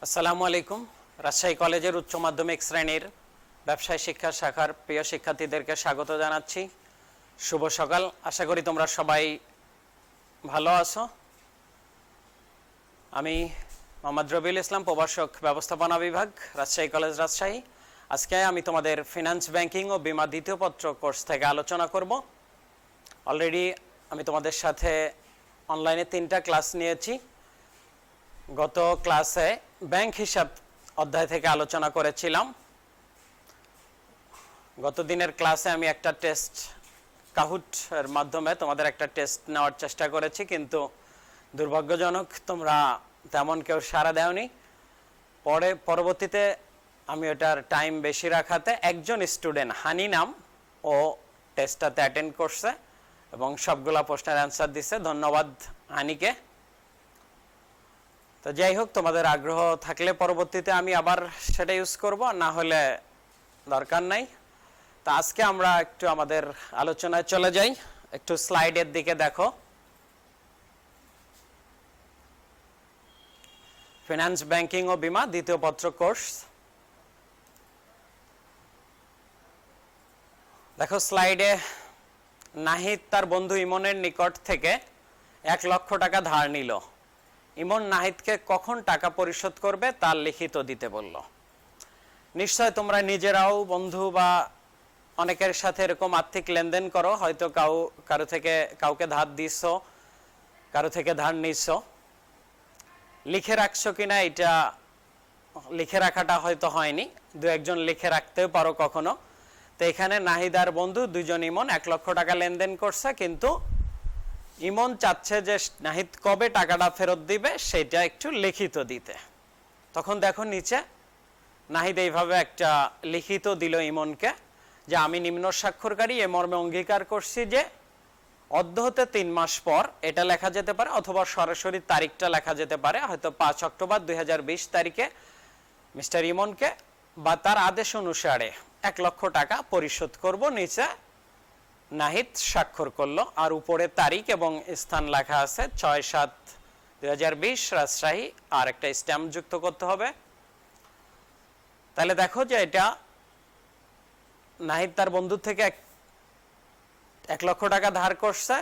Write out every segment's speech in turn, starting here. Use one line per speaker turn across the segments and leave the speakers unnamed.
আসসালামু আলাইকুম। রাজশাহী কলেজের উচ্চ মাধ্যমিক শ্রেণীর ব্যবসায় শিক্ষা শাখার প্রিয় শিক্ষার্থীদেরকে স্বাগত জানাচ্ছি। শুভ সকাল। আশা করি তোমরা সবাই ভালো আছো। আমি মোহাম্মদ রবিউল ইসলাম, প্রভাষক ব্যবস্থাপনা বিভাগ, রাজশাহী কলেজ, রাজশাহী। আজকে আমি তোমাদের ফিনান্স ব্যাংকিং ও বীমা দ্বিতীয় পত্র কোর্স থেকে আলোচনা করব। অলরেডি আমি তোমাদের সাথে অনলাইনে 3টা ক্লাস নিয়েছি। গত ক্লাসে ব্যাংক হিসাব অধ্যায় থেকে আলোচনা করেছিলাম। গত দিনের ক্লাসে আমি একটা টেস্ট কাহুট এর মাধ্যমে তোমাদের একটা টেস্ট নেওয়ার চেষ্টা করেছি, কিন্তু দুর্ভাগ্যজনক তোমরা তেমন কেউ সাড়া দেওনি। পরবর্তীতে আমি ওটার টাইম বেশি রাখাতে একজন স্টুডেন্ট, হানি নাম, ও টেস্টটাতে অ্যাটেন্ড করছে এবং সবগুলা প্রশ্নের অ্যান্সার দিছে। ধন্যবাদ হানিকে। তো যাই হোক, তোমাদের আগ্রহ থাকলে পরবর্তীতে আমি আবার সেটা ইউজ করব, না হলে দরকার নাই। তো আজকে আমরা একটু আমাদের আলোচনায় চলে যাই। একটু স্লাইডের দিকে দেখো। ফিনান্স ব্যাংকিং ও বীমা দ্বিতীয় পত্র কোর্স। দেখো স্লাইডে, নাহিদ তার বন্ধু ইমনের নিকট থেকে 1 লক্ষ টাকা ধার নিল। ইমন নাহিদকে কখন টাকা পরিশোধ করবে তার লিখিত দিতে বলল। নিশ্চয় তোমরা নিজেরাও বন্ধু বা অনেকের সাথে এরকম আর্থিক লেনদেন করো। হয়তো কাউকে ধার দিছো, কারো থেকে ধার নিছো। লিখে রাখছো কিনা এটা লিখে রাখাটা হয়তো হয়নি, দু একজন লিখে রাখতেও পারো কখনো। তো এখানে নাহিদ আর বন্ধু দুজন ইমন 1 লক্ষ টাকা লেনদেন করছে, কিন্তু ইমন চাচ্ছে যে নাহিদ কবে টাকাটা ফেরত দিবে সেটা একটু লিখিত দিতে। তখন দেখো নিচে নাহিদ এইভাবে একটা লিখিত দিল ইমনকে যে, আমি নিম্ন স্বাক্ষরকারী এ মর্মে অঙ্গীকার করছি যে অদ্য হতে 3 মাস পর, এটা লেখা যেতে পারে অথবা সরাসরি তারিখটা লেখা যেতে পারে, হয়তো 5 অক্টোবর 2020 তারিখে মিস্টার ইমনকে বা তার আদেশ অনুসারে 1 লক্ষ টাকা পরিশোধ করব। নিচে নাহিদ স্বাক্ষর করলো, আর উপরে তারিখ এবং স্থান লেখা আছে 6/7/2020 রাজশাহী, আর একটা স্ট্যাম্প যুক্ত করতে হবে। তাহলে দেখো যে এটা নাহিদ তার বন্ধু থেকে 1 লক্ষ টাকা ধার করছে।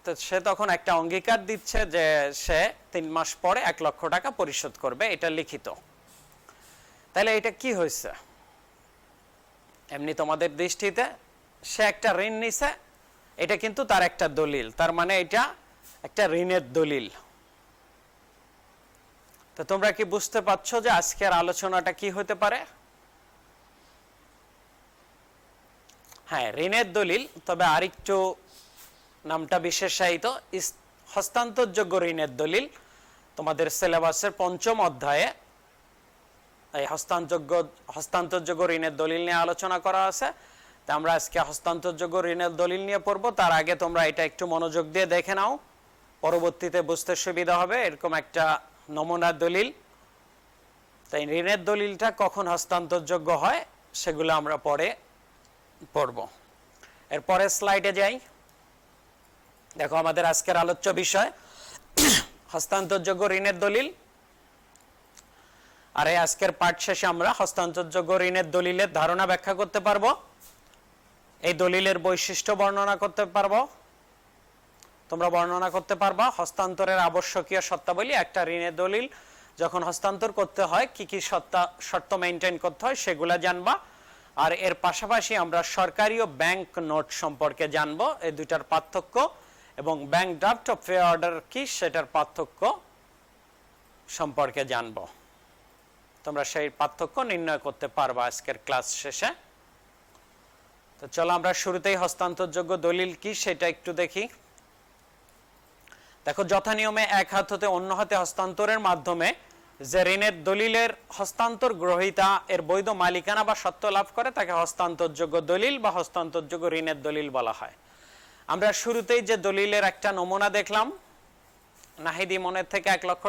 তো সে তখন একটা অঙ্গীকার দিচ্ছে যে সে 3 মাস পরে 1 লক্ষ টাকা পরিশোধ করবে, এটা লিখিত। তাহলে এটা কি হয়েছে? এমনি তোমাদের দৃষ্টিতে সে একটা ঋণ নিছে, এটা কিন্তু তার একটা দলিল, তার মানে এটা একটা ঋণের দলিল। তো তোমরা কি বুঝতে পারছো যে আজকের আলোচনাটা কি হতে পারে? হ্যাঁ, ঋণের দলিল, তবে আরেকটু নামটা বিশেষায়িত, হস্তান্তরযোগ্য ঋণের দলিল। তোমাদের সিলেবাসের 5ম অধ্যায়ে এই হস্তান্তরযোগ্য ঋণের দলিল নিয়ে আলোচনা করা আছে। তা আমরা আজকে হস্তান্তরযোগ্য ঋণের দলিল নিয়ে পড়বো। তার আগে তোমরা এটা একটু মনোযোগ দিয়ে দেখে নাও, পরবর্তীতে বুঝতে সুবিধা হবে। এরকম একটা নমুনা দলিল। তাই ঋণের দলিলটা কখন হস্তান্তরযোগ্য হয় সেগুলো আমরা পরে পড়ব। এরপরে স্লাইডে যাই। দেখো আমাদের আজকের আলোচ্য বিষয় হস্তান্তরযোগ্য ঋণের দলিল। আর এই আজকের পাঠ শেষে আমরা হস্তান্তরযোগ্য ঋণের দলিলের ধারণা ব্যাখ্যা করতে পারবো, এই দলিলের বৈশিষ্ট্য বর্ণনা করতে পারবো। তোমরা বর্ণনা করতে পারবা হস্তান্তরের আবশ্যকীয় শর্তাবলী। একটা ঋণের দলিল যখন হস্তান্তর করতে হয় কি কি শর্ত মেনটেন করতে হয় সেগুলা জানবা। আর এর পাশাপাশি আমরা সরকারি ও ব্যাংক নোট সম্পর্কে জানবো, এই দুইটার পার্থক্য, এবং ব্যাংক ড্রাফট ও পে অর্ডার কি সেটার পার্থক্য সম্পর্কে জানবো। তোমরা সেই পার্থক্য নির্ণয় করতে পারবা আজকের ক্লাস শেষে। তো চলো আমরা শুরুতেই হস্তান্তরযোগ্য দলিল কি সেটা একটু দেখি। দেখো, যথানিয়মে এক হাত হতে অন্য হাতে হস্তান্তরের মাধ্যমে যে ঋণের দলিলের হস্তান্তর গ্রহীতা এর বৈধ মালিকানা বা সত্ত্ব লাভ করে তাকে হস্তান্তরযোগ্য দলিল বা হস্তান্তরযোগ্য ঋণের দলিল বলা হয়। আমরা শুরুতেই যে দলিলের একটা নমুনা দেখলাম, নাহিদ ইমনের থেকে 1 লক্ষ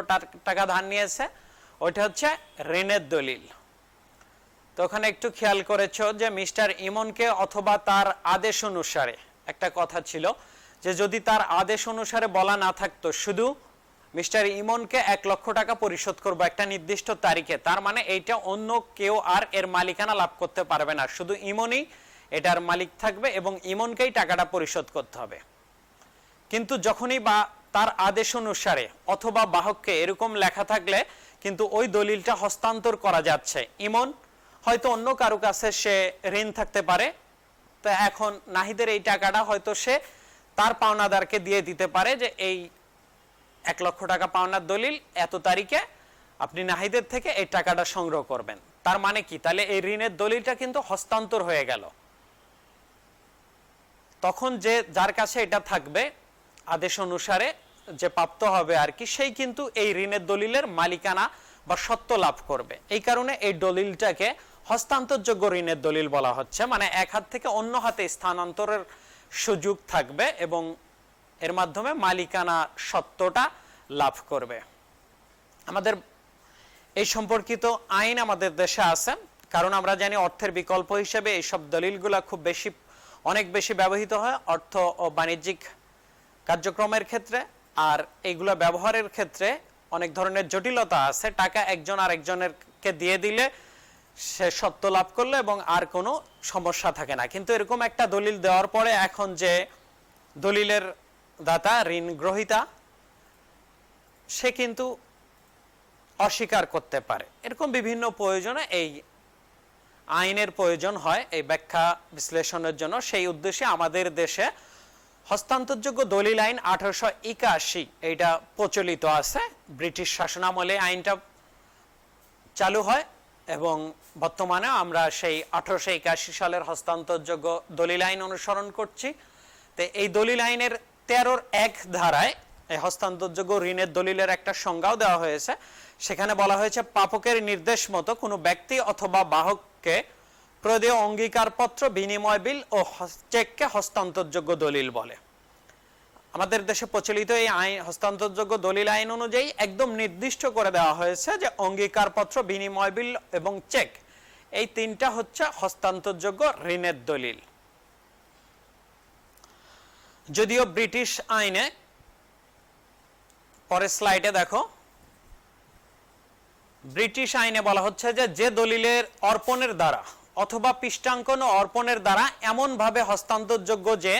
টাকা ধার নিয়েছে, ওইটা হচ্ছে ঋণের দলিল। তো ওখানে একটু খেয়াল করেছো যে মিস্টার ইমনকে অথবা তার আদেশ অনুসারে, একটা কথা ছিল যে যদি তার আদেশ অনুসারে বলা না থাকতো, শুধু মিস্টার ইমনকে 1 লক্ষ টাকা পরিশোধ করব একটা নির্দিষ্ট তারিখে, তার মানে এইটা অন্য কেউ আর এর মালিকানা লাভ করতে পারবে না, শুধু ইমনই এটার মালিক থাকবে এবং ইমনকেই টাকাটা পরিশোধ করতে হবে। কিন্তু যখনই বা তার আদেশ অনুসারে অথবা বাহককে এরকম লেখা থাকলে কিন্তু ওই দলিলটা হস্তান্তর করা যাচ্ছে। ইমন হয়তো অন্য কারো কাছে সে ঋণ থাকতে পারে, তো এখন নাহিদের এই টাকাটা হয়তো সে তার পাওনাদারকে দিয়ে দিতে পারে যে এই 1 লক্ষ টাকা পাওনার দলিল এত তারিখে আপনি নাহিদের থেকে এই টাকাটা সংগ্রহ করবেন। তার মানে কি, তাহলে এই ঋণের দলিলটা কিন্তু হস্তান্তর হয়ে গেল। তখন যে যার কাছে এটা থাকবে আদেশ অনুসারে যে প্রাপ্ত হবে আর কি, সেই কিন্তু এই ঋণের দলিলের মালিকানা বা সত্ত্ব লাভ করবে। এই কারণে এই দলিলটাকে হস্তান্তরযোগ্য ঋণের দলিল বলা হচ্ছে, মানে এক হাত থেকে অন্য হাতে স্থানান্তরের সুযোগ থাকবে এবং এর মাধ্যমে মালিকানা সত্ত্বটা লাভ করবে। আমাদের এই সম্পর্কিত আইন আমাদের দেশে আছে, কারণ আমরা জানি অর্থের বিকল্প হিসেবে এইসব দলিলগুলা খুব বেশি অনেক বেশি ব্যবহৃত হয় অর্থ ও বাণিজ্যিক কার্যক্রমের ক্ষেত্রে। আর এইগুলা ব্যবহারের ক্ষেত্রে অনেক ধরনের জটিলতা আছে। টাকা একজন আরেকজনেরকে দিয়ে দিলে সে সত্ত্ব লাভ করলো এবং আর কোনো সমস্যা থাকে না। কিন্তু এরকম একটা দলিল দেওয়ার পরে এখন যে দলিলের দাতা ঋণ গ্রহীতা সে কিন্তু অস্বীকার করতে পারে। এরকম বিভিন্ন প্রয়োজনে এই আইনের প্রয়োজন হয় এই ব্যাখ্যা বিশ্লেষণের জন্য। সেই উদ্দেশ্যে আমাদের দেশে হস্তান্তরযোগ্য দলিল আইন 1881 এইটা প্রচলিত আছে। ব্রিটিশ শাসনামলে আইনটা চালু হয় এবং বর্তমানে আমরা সেই 1881 সালের হস্তান্তরযোগ্য দলিল আইন অনুসরণ করছি। তো এই দলিল আইনের 13-1 ধারায় এই হস্তান্তরযোগ্য ঋণের দলিলের একটা সংজ্ঞাও দেওয়া হয়েছে। সেখানে বলা হয়েছে, প্রাপকের নির্দেশ মতো কোনো ব্যক্তি অথবা বাহককে প্রদেয় অঙ্গীকারপত্র, বিনিময় বিল ও চেককে হস্তান্তরযোগ্য দলিল বলে। আমাদের দেশে প্রচলিত এই আইন হস্তান্তরযোগ্য দলিল আইন অনুযায়ী একদম নির্দিষ্ট করে দেওয়া হয়েছে যে অঙ্গীকারপত্র, বিনিময় বিল এবং চেক এই তিনটা হচ্ছে হস্তান্তরযোগ্য ঋণের দলিল। যদিও ব্রিটিশ আইনে, পরের স্লাইডে দেখো, ব্রিটিশ আইনে বলা হচ্ছে যে যে দলিলের অর্পণের দ্বারা অথবা পৃষ্ঠাঙ্কন ও অর্পণের দ্বারা এমন ভাবে হস্তান্তরযোগ্য যে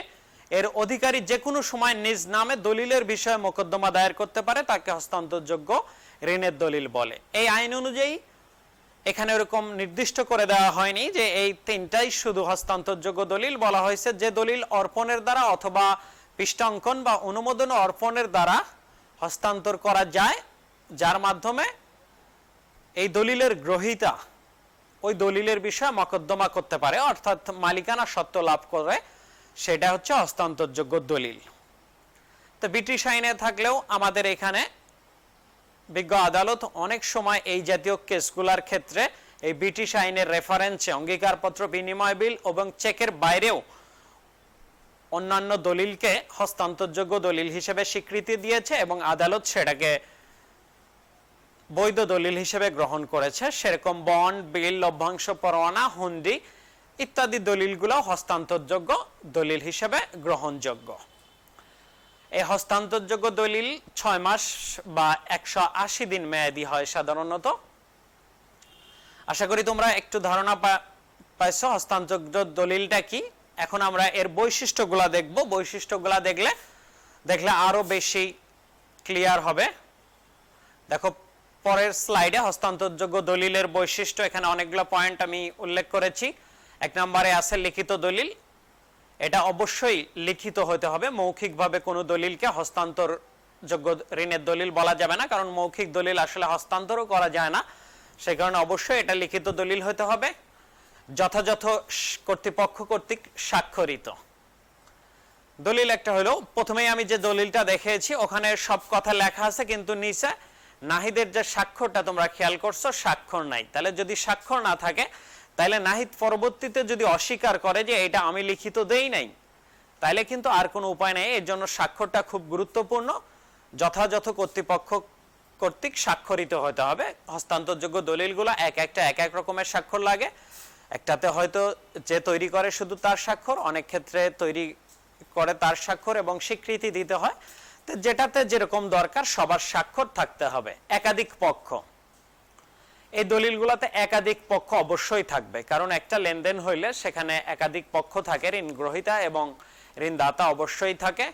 এর অধিকারী যে কোনো সময় নিজ নামে দলিলের বিষয়ে মোকদ্দমা দায়ের করতে পারে তাকে হস্তান্তরযোগ্য ঋণের দলিল বলে। এই আইন অনুযায়ী এখানে এরকম নির্দিষ্ট করে দেওয়া হয়নি যে এই তিনটাই শুধু হস্তান্তরযোগ্য দলিল। বলা হয়েছে যে দলিল অর্পণের দ্বারা অথবা পৃষ্ঠাঙ্কন বা অনুমোদন অর্পণের দ্বারা হস্তান্তর করা যায়, যার মাধ্যমে এই দলিলের গ্রহীতা ওই দলিলের বিষয়ে মোকদ্দমা করতে পারে, অর্থাৎ মালিকানা সত্ত্ব লাভ করে, সেটা হচ্ছে হস্তান্তরযোগ্য দলিল। তো ব্রিটিশ আইনে থাকলেও আমাদের এখানে বিজ্ঞ আদালত অনেক সময় এই জাতীয় কেসগুলোর ক্ষেত্রে এই ব্রিটিশ আইনের রেফারেন্সে অঙ্গীকারপত্র, বিনিময় বিল এবং চেকের বাইরেও অন্যান্য দলিলকে হস্তান্তরযোগ্য দলিল হিসেবে স্বীকৃতি দিয়েছে এবং আদালত সেটাকে বৈধ দলিল হিসেবে গ্রহণ করেছে। সেরকম বন্ড, বিল, লভ্যাংশ পরোয়ানা, হুন্ডি ইত্যাদি দলিলগুলো হস্তান্তরযোগ্য দলিল হিসেবে গ্রহণযোগ্য। এই হস্তান্তরযোগ্য দলিল 6 মাস বা 180 দিন মেয়াদী হয় সাধারণত। আশা করি তোমরা একটু ধারণা পাইছো হস্তান্তরযোগ্য দলিলটা কি। এখন আমরা এর বৈশিষ্ট্যগুলা দেখব। বৈশিষ্ট্যগুলা দেখলে আরো বেশি ক্লিয়ার হবে। দেখো পরের স্লাইডে হস্তান্তরযোগ্য দলিলের বৈশিষ্ট্য, এখানে অনেকগুলো পয়েন্ট আমি উল্লেখ করেছি। 1 নম্বরে আছে লিখিত দলিল। এটা অবশ্যই লিখিত হতে হবে, মৌখিকভাবে কোনো দলিলকে হস্তান্তরযোগ্য ঋণের দলিল বলা যাবে না, কারণ মৌখিক দলিল আসলে হস্তান্তরও করা যায় না। সেই কারণে অবশ্যই এটা লিখিত দলিল হতে হবে, যথাযথ কর্তৃপক্ষ কর্তৃক স্বাক্ষরিত। দলিল একটা হলো, প্রথমেই আমি যে দলিলটা দেখিয়েছি ওখানে সব কথা লেখা আছে, কিন্তু নিচে নাহিদের যে স্বাক্ষরটা তোমরা খেয়াল করছো, স্বাক্ষর নাই। তাহলে যদি স্বাক্ষর না থাকে তাহলে নাহিদ পরবর্তীতে যদি অস্বীকার করে যে এটা আমি লিখিত দেই নাই, তাহলে কিন্তু আর কোনো উপায় নেই। এর জন্য স্বাক্ষরটা খুব গুরুত্বপূর্ণ, যথাযথ কর্তৃপক্ষ কর্তৃক স্বাক্ষরিত হতে হবে। হস্তান্তরযোগ্য দলিলগুলো এক এক রকমের স্বাক্ষর লাগে। একটাতে হয়তো যে তৈরি করে শুধু তার স্বাক্ষর, অনেক ক্ষেত্রে তৈরি করে তার স্বাক্ষর এবং স্বীকৃতি দিতে হয়। তো যেটাতে যেরকম দরকার সবার স্বাক্ষর থাকতে হবে। একাধিক পক্ষ, এই দলিলগুলোতে একাধিক পক্ষ অবশ্যই থাকবে, কারণ একটা লেনদেন হইলে সেখানে একাধিক পক্ষ থাকে, ঋণ গ্রহীতা এবং ঋণদাতা অবশ্যই থাকে।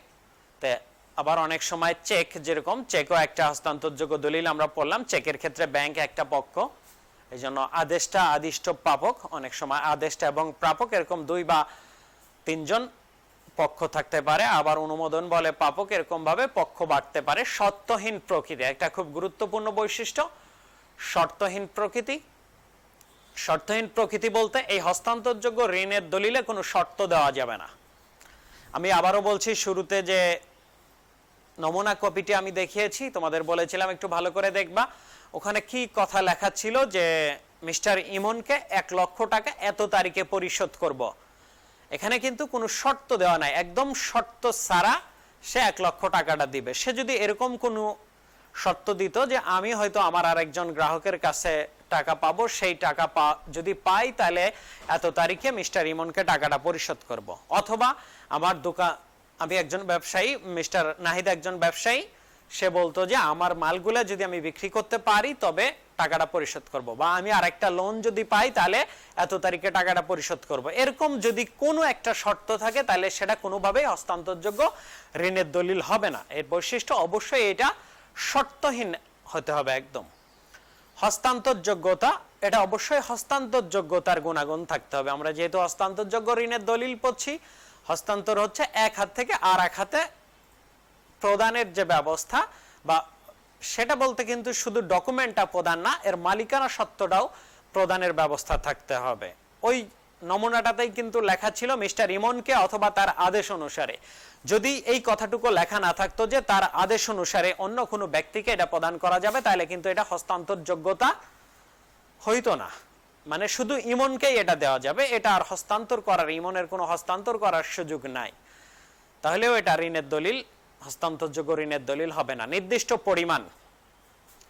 তে আবার অনেক সময় চেক, যেরকম চেকও একটা হস্তান্তরযোগ্য দলিল আমরা পড়লাম, চেকের ক্ষেত্রে ব্যাংক একটা পক্ষ, এই জন্য আদেশটা আদিষ্ট প্রাপক, অনেক সময় আদেশটা এবং প্রাপক এরকম 2 বা 3 জন পক্ষ থাকতে পারে। আবার অনুমোদন বলে প্রাপক, এরকম ভাবে পক্ষ বাড়তে পারে। শর্তহীন প্রকৃতি একটা খুব গুরুত্বপূর্ণ বৈশিষ্ট্য, শর্তহীন প্রকৃতি। শর্তহীন প্রকৃতি বলতে এই হস্তান্তরযোগ্য ঋণের দলিলে কোনো শর্ত দেওয়া যাবে না। আমি আবারও বলছি, শুরুতে যে নমুনা কপিটি আমি দেখিয়েছি, তোমাদের বলেছিলাম একটু ভালো করে দেখবা, ওখানে কি কথা লেখা ছিল যে মিস্টার ইমনকে 1 লক্ষ টাকা এত তারিখে পরিশোধ করব। এখানে কিন্তু কোনো শর্ত দেওয়া নাই, একদম শর্ত ছাড়া সে 1 লক্ষ টাকাটা দিবে। সে যদি এরকম কোনো শর্ত দিত যে আমি হয়তো আমার আরেকজন গ্রাহকের কাছে টাকা পাবো, সেই টাকা যদি পাই তাহলে এত তারিখে মিস্টার ইমনকে টাকাটা পরিশোধ করব, অথবা আমার দোকান, আমি একজন ব্যবসায়ী, মিস্টার নাহিদ একজন ব্যবসায়ী, সে বলতো যে আমার মালগুলো যদি আমি বিক্রি করতে পারি তবে টাকাটা পরিশোধ করব, বা আমি আরেকটা লোন যদি পাই তাহলে এত তারিখে টাকাটা পরিশোধ করব। এরকম যদি কোনো একটা শর্ত থাকে তাহলে সেটা কোনোভাবেই হস্তান্তরযোগ্য ঋণের দলিল হবে না। এর বৈশিষ্ট্য অবশ্যই এটা শর্তহীন হতে হবে একদম। হস্তান্তরযোগ্যতা, এটা অবশ্যই হস্তান্তরযোগ্যতার গুণাগুণ থাকতে হবে। আমরা যেহেতু হস্তান্তরযোগ্য ঋণের দলিল পড়ছি, হস্তান্তর হচ্ছে এক হাত থেকে আর এক হাতে প্রদানের যে ব্যবস্থা, বা সেটা বলতে কিন্তু শুধু ডকুমেন্টটা প্রদান না, এর মালিকানা সত্ত্বটাও প্রদানের ব্যবস্থা থাকতে হবে। ওই নমুনাটাতেই কিন্তু লেখা ছিল মিস্টার ইমনকে অথবা তার আদেশ অনুসারে। যদি এই কথাটুকু লেখা না থাকতো যে তার আদেশ অনুসারে অন্য কোনো ব্যক্তিকে এটা প্রদান করা যাবে, তাহলে কিন্তু এটা হস্তান্তরযোগ্যতা হইতো না। মানে শুধু ইমনকেই এটা দেওয়া যাবে, এটা আর হস্তান্তর করার, ইমনের কোনো হস্তান্তর করার সুযোগ নাই, তাহলেও এটা ঋণের দলিল, হস্তান্তরযোগ্য ঋণের দলিল হবে না। নির্দিষ্ট পরিমাণ,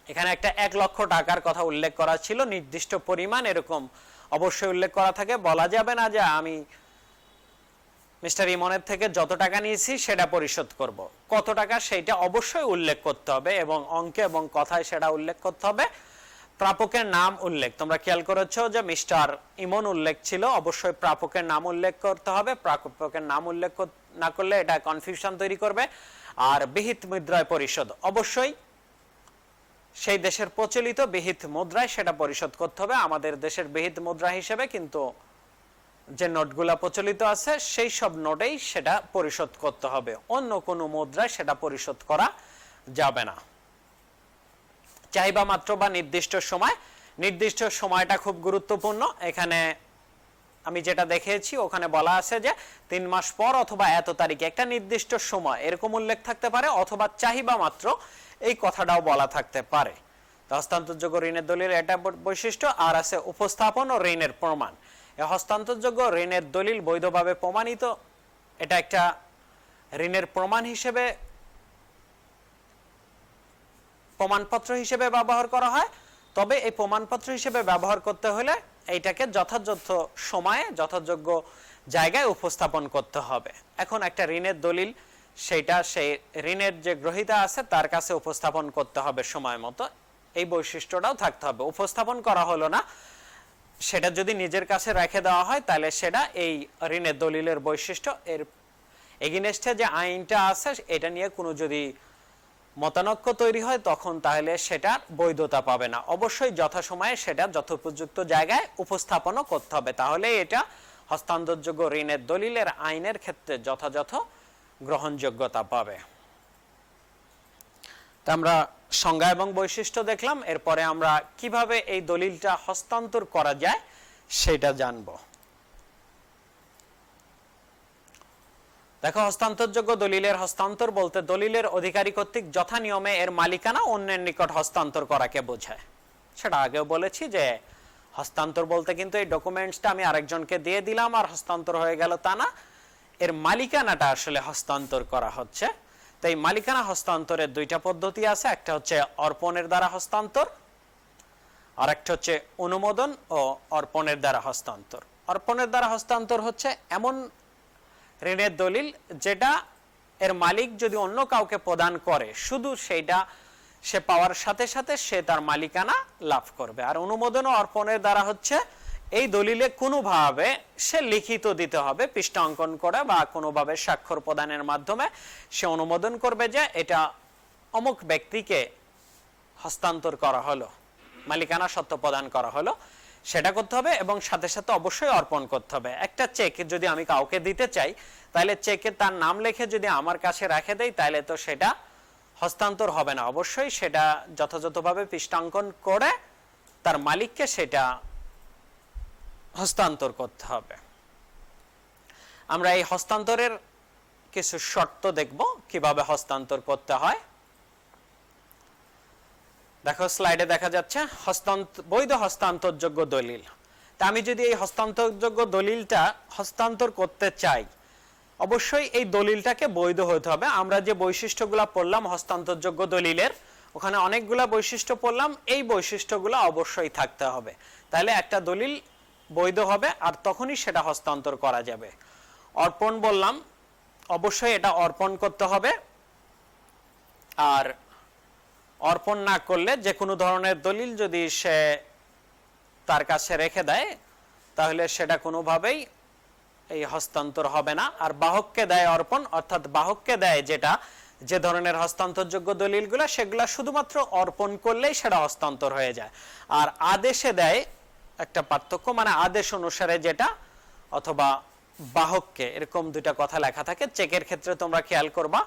এখানে একটা 1 লক্ষ টাকার কথা উল্লেখ করা ছিল, নির্দিষ্ট পরিমাণ এরকম অবশ্যই উল্লেখ করা থাকে। বলা যাবে না যে আমি মিস্টার ইমনের থেকে যত টাকা নিয়েছি সেটা পরিশোধ করব, কত টাকা সেইটা অবশ্যই উল্লেখ করতে হবে, এবং অঙ্কে এবং কথায় সেটা উল্লেখ করতে হবে। প্রাপকের নাম উল্লেখ, তোমরা খেয়াল করেছো যে মিস্টার ইমন উল্লেখ ছিল, অবশ্যই প্রাপকের নাম উল্লেখ করতে হবে। প্রাপকের নাম উল্লেখ না করলে এটা কনফিউশন তৈরি করবে। আর বিহিত মুদ্রায় পরিশোধ, অবশ্যই সেই দেশের প্রচলিত বিহিত মুদ্রায় সেটা পরিশোধ করতে হবে। আমাদের দেশের বিহিত মুদ্রা হিসেবে কিন্তু যে নোটগুলা প্রচলিত আছে সেই সব নোটেই সেটা পরিশোধ করতে হবে, অন্য কোনো মুদ্রায় সেটা পরিশোধ করা যাবে না। চাহিদা মাত্র বা নির্দিষ্ট সময়, নির্দিষ্ট সময়টা খুব গুরুত্বপূর্ণ। এখানে আমি যেটা দেখিয়েছি ওখানে বলা আছে যে 3 মাস পর অথবা এত তারিখে, একটা নির্দিষ্ট সময় এরকম উল্লেখ থাকতে পারে, অথবা চাহিদা মাত্র এই কথাটাও বলা থাকতে পারে। হস্তান্তরযোগ্য ঋণের দলিল এটা বৈশিষ্ট্য। আর আছে উপস্থাপন ও ঋণের প্রমাণ। এই হস্তান্তরযোগ্য ঋণের দলিল বৈধভাবে প্রমাণিত, এটা একটা ঋণের প্রমাণ হিসেবে, প্রমাণপত্র হিসেবে ব্যবহার করা হয়। তবে এই প্রমাণপত্র হিসেবে ব্যবহার করতে হলে এইটাকে যথাযথ সময়ে যথাযোগ্য জায়গায় উপস্থাপন করতে হবে। এখন একটা ঋণের দলিল, সেইটা সেই ঋণের যে গ্রহীতা আছে তার কাছে উপস্থাপন করতে হবে সময় মতো, এই বৈশিষ্ট্যটাও থাকতে হবে। উপস্থাপন করা হলো না, সেটা যদি নিজের কাছে রেখে দেওয়া হয় তাহলে সেটা এই ঋণের দলিলের বৈশিষ্ট্য। এর এগেইনস্টে যে আইনটা আছে এটা নিয়ে কোনো যদি মতানৈক্য তৈরি হয় তখন তাহলে সেটার বৈধতা পাবে না। অবশ্যই যথাসময়ে সেটা যথোপযুক্ত জায়গায় উপস্থাপনও করতে হবে, তাহলে এটা হস্তান্তরযোগ্য ঋণের দলিলের আইনের ক্ষেত্রে যথাযথ গ্রহণযোগ্যতা পাবে। তা আমরা সংজ্ঞা এবং বৈশিষ্ট্য দেখলাম, এরপরে আমরা কিভাবে এই দলিলটা হস্তান্তর করা যায় সেটা জানব। দেখো, হস্তান্তরযোগ্য দলিলের হস্তান্তর বলতে দলিলের অধিকারী কর্তৃক যথা নিয়মে এর মালিকানা অন্যের নিকট হস্তান্তর করাকে বোঝায়। সেটা আগেও বলেছি যে হস্তান্তর বলতে কিন্তু এই ডকুমেন্টসটা আমি আরেকজনকে দিয়ে দিলাম আর হস্তান্তর হয়ে গেল তা না, এর মালিকানাটা আসলে হস্তান্তর করা হচ্ছে। তো এই মালিকানা হস্তান্তরের 2টা পদ্ধতি আছে, একটা হচ্ছে অর্পণের দ্বারা হস্তান্তর, আর একটা হচ্ছে অনুমোদন ও অর্পণের দ্বারা হস্তান্তর। অর্পণের দ্বারা হস্তান্তর হচ্ছে এমন ঋণের দলিল যেটা এর মালিক যদি অন্য কাউকে প্রদান করে শুধু সেইটা সে পাওয়ার সাথে সাথে সে তার মালিকানা লাভ করবে। আর অনুমোদন ও অর্পণের দ্বারা হচ্ছে এই দলিলে কোনোভাবে সে লিখিত দিতে হবে, পৃষ্ঠা অঙ্কন করে বা কোনোভাবে স্বাক্ষর প্রদানের মাধ্যমে সে অনুমোদন করবে যে এটা অমুক ব্যক্তিকে হস্তান্তর করা হলো, মালিকানা সত্ত্ব প্রদান করা হলো, সেটা করতে হবে। এবং সাথে সাথে অবশ্যই অর্পণ করতে হবে। একটা চেক যদি আমি কাউকে দিতে চাই, তাহলে চেকে তার নাম লিখে যদি আমার কাছে রেখে দেই, তাহলে তো সেটা হস্তান্তর হবে না। অবশ্যই সেটা যথাযথভাবে পৃষ্ঠাঙ্কন করে তার মালিককে সেটা হস্তান্তর করতে হবে। আমরা এই হস্তান্তরের কিছু শর্ত দেখব কিভাবে হস্তান্তর করতে হয়। দেখো স্লাইডে দেখা যাচ্ছে বৈধ হস্তান্তরযোগ্য দলিল। তা আমি যদি এই হস্তান্তরযোগ্য দলিলটা হস্তান্তর করতে চাই, অবশ্যই এই দলিলটাকে বৈধ হতে হবে। আমরা যে বৈশিষ্ট্যগুলো পড়লাম হস্তান্তরযোগ্য দলিলের, ওখানে অনেকগুলা বৈশিষ্ট্য পড়লাম, এই বৈশিষ্ট্যগুলো অবশ্যই থাকতে হবে, তাহলে একটা দলিল বৈধ হবে আর তখনই সেটা হস্তান্তর করা যাবে। অর্পণ বললাম, অবশ্যই এটা অর্পণ করতে হবে। আর অর্পণ না করলে যে কোনো ধরনের দলিল যদি সে তার কাছে রেখে দেয়, তাহলে সেটা কোনোভাবেই এই হস্তান্তর হবে না। আর বাহককে দেয় অর্পণ, অর্থাৎ বাহককে দেয় যেটা, যে ধরনের হস্তান্তরযোগ্য দলিলগুলো, সেগুলা শুধুমাত্র অর্পণ করলেই সেটা হস্তান্তর হয়ে যায়। আর আদেশে দেয় একটা পার্থক্য, মানে আদেশ অনুসারে যেটা, অথবা বাহককে, এরকম দুইটা কথা লেখা থাকে। চেকের ক্ষেত্রে তোমরা খেয়াল করবা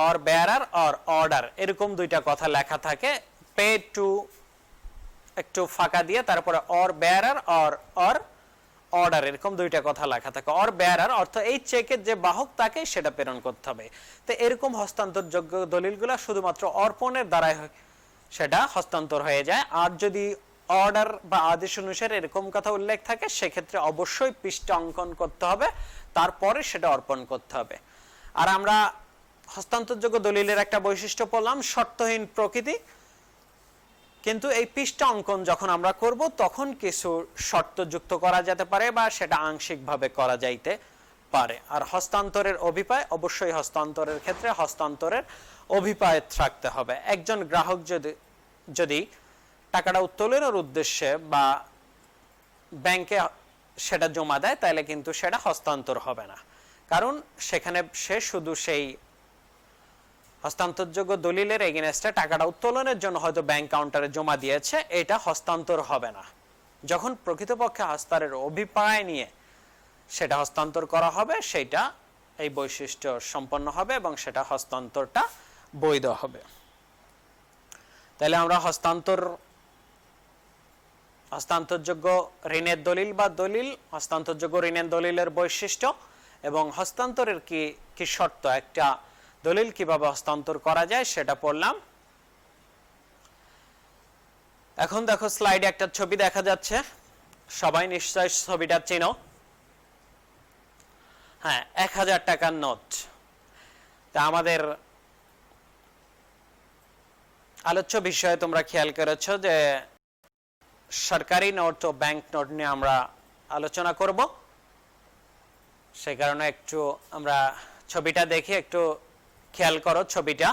অর বেয়ারার অর অর্ডার, এরকম দুইটা কথা লেখা থাকে। পে টু একটু ফাঁকা দিয়ে তারপরে অর বেয়ারার অর অর্ডার, এরকম দুইটা কথা লেখা থাকে। অর বেয়ারার অর্থ এই চেকের যে বাহক তাকে সেটা প্রেরণ করতে হবে। তো এরকম হস্তান্তরযোগ্য দলিলগুলো শুধুমাত্র অর্পণের দ্বারাই সেটা হস্তান্তর হয়ে যায়। আর যদি অর্ডার বা আদেশ অনুসারে এরকম কথা উল্লেখ থাকে, সেক্ষেত্রে অবশ্যই পৃষ্ঠা অঙ্কন করতে হবে, তারপরে সেটা অর্পণ করতে হবে। আর আমরা হস্তান্তরযোগ্য দলিলের একটা বৈশিষ্ট্য পড়লাম শর্তহীন প্রকৃতি। কিন্তু এই পৃষ্ঠা অঙ্কন যখন আমরা করব, তখন কিছু শর্ত যুক্ত করা যেতে পারে বা সেটা আংশিকভাবে করা যাইতে পারে। আর হস্তান্তরের অভিপ্রায়, অবশ্যই হস্তান্তরের ক্ষেত্রে হস্তান্তরের অভিপ্রায় থাকতে হবে। একজন গ্রাহক যদি টাকাটা উত্তোলনের উদ্দেশ্যে বা ব্যাংকে সেটা জমা দেয়, তাহলে কিন্তু সেটা হস্তান্তর হবে না, কারণ সেখানে সে শুধু সেই হস্তান্তরযোগ্য দলিলের এগেইনস্টে টাকাটা উত্তোলনের জন্য হয়তো ব্যাংক কাউন্টারে জমা দিয়েছে, এটা হস্তান্তর হবে না। যখন প্রকৃতপক্ষে হস্তান্তরের অভিপ্রায় নিয়ে সেটা হস্তান্তর করা হবে, সেটা এই বৈশিষ্ট্য সম্পন্ন হবে এবং সেটা হস্তান্তরটা বৈধ হবে। তাহলে আমরা হস্তান্তরযোগ্য ঋণের দলিল বা দলিল, হস্তান্তরযোগ্য ঋণের দলিলের বৈশিষ্ট্য এবং হস্তান্তরের কি শর্ত, একটা দলিল কিভাবে হস্তান্তর করা যায় সেটা পড়লাম। এখন দেখো স্লাইডে একটা ছবি দেখা যাচ্ছে, সবাই নিশ্চয় ছবিটা চেনো। হ্যাঁ, 1000 টাকার নোট। তা আমাদের আলোচ্য বিষয়ে তোমরা খেয়াল করেছো যে সরকারি নোট ও ব্যাংক নোট নিয়ে আমরা আলোচনা করব। সেই কারণে একটু আমরা ছবিটা দেখি, একটু খেয়াল করো ছবিটা,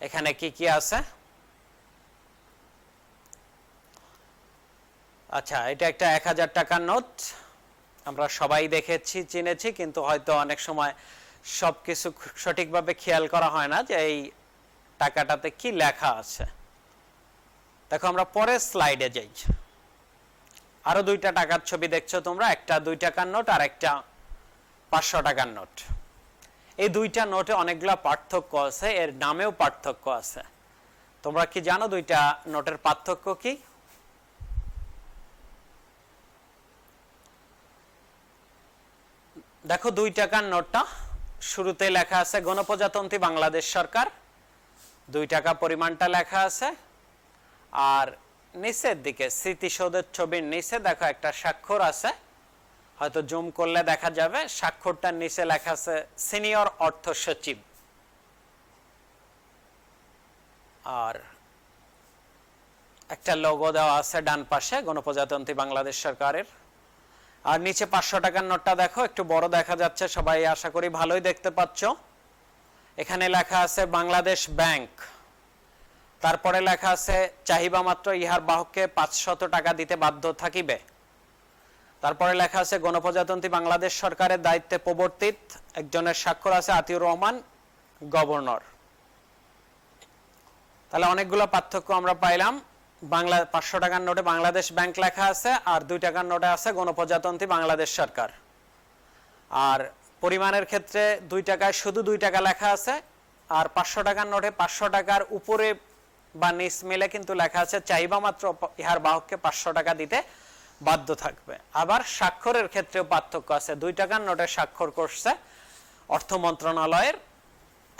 এখানে কি কি আছে। আচ্ছা, এটা একটা 1000 টাকার নোট। আমরা সবাই দেখেছি, চিনেছি, কিন্তু হয়তো অনেক সময় সবকিছু সঠিকভাবে খেয়াল করা হয় না যে এই টাকাটাতে কি লেখা আছে। দেখো আমরা পরের স্লাইডে যাই। আরো দুইটা টাকার ছবি দেখছো তোমরা, একটা 2 টাকার নোট আর একটা 500 টাকার নোট। এই দুইটা নোটে অনেকগুলা পার্থক্য আছে, এর নামেও পার্থক্য আছে। তোমরা কি জানো দুইটা নোটের পার্থক্য কি? দেখো 2 টাকার নোটটা শুরুতে লেখা আছে গণপ্রজাতন্ত্রী বাংলাদেশ সরকার, 2 টাকা পরিমাণটা লেখা আছে। আর নিচের দিকে স্মৃতিসৌধের ছবির নিচে দেখো একটা স্বাক্ষর আছে, হয়তো জুম করলে দেখা যাবে। স্বাক্ষরটার নিচে লেখা আছে সিনিয়র অর্থ সচিব। আর একটা লোগো দেওয়া আছে ডান পাশে গণপ্রজাতন্ত্রী বাংলাদেশ সরকারের। আর নিচে 500 টাকার নোটটা দেখো, একটু বড় দেখা যাচ্ছে, সবাই আশা করি ভালোই দেখতে পাচ্ছ। এখানে লেখা আছে বাংলাদেশ ব্যাংক, তারপরে লেখা আছে চাহিবা মাত্র ইহার বাহককে 500 টাকা দিতে বাধ্য থাকিবে। তারপরে লেখা আছে গণপ্রজাতন্ত্রী বাংলাদেশ সরকারের দায়িত্বে প্রবর্তিত, একজনের স্বাক্ষর আছে আতিউর রহমান, গভর্নর। তাহলে অনেকগুলো পার্থক্য আমরা পাইলাম। 500 টাকার নোটে বাংলাদেশ ব্যাংক লেখা আছে, আর 2 টাকার নোটে আছে গণপ্রজাতন্ত্রী বাংলাদেশ সরকার। আর পরিমাণের ক্ষেত্রে 2 টাকায় শুধু 2 টাকা লেখা আছে, আর 500 টাকার নোটে 500 টাকার উপরে বা নিচ মিলে কিন্তু লেখা আছে চাহিবা মাত্র ইহার বাহককে 500 টাকা দিতে বাধ্য থাকবে। আবার স্বাক্ষরের ক্ষেত্রেও পার্থক্য আছে। 2 টাকার নোটে স্বাক্ষর করছে অর্থ মন্ত্রণালয়ের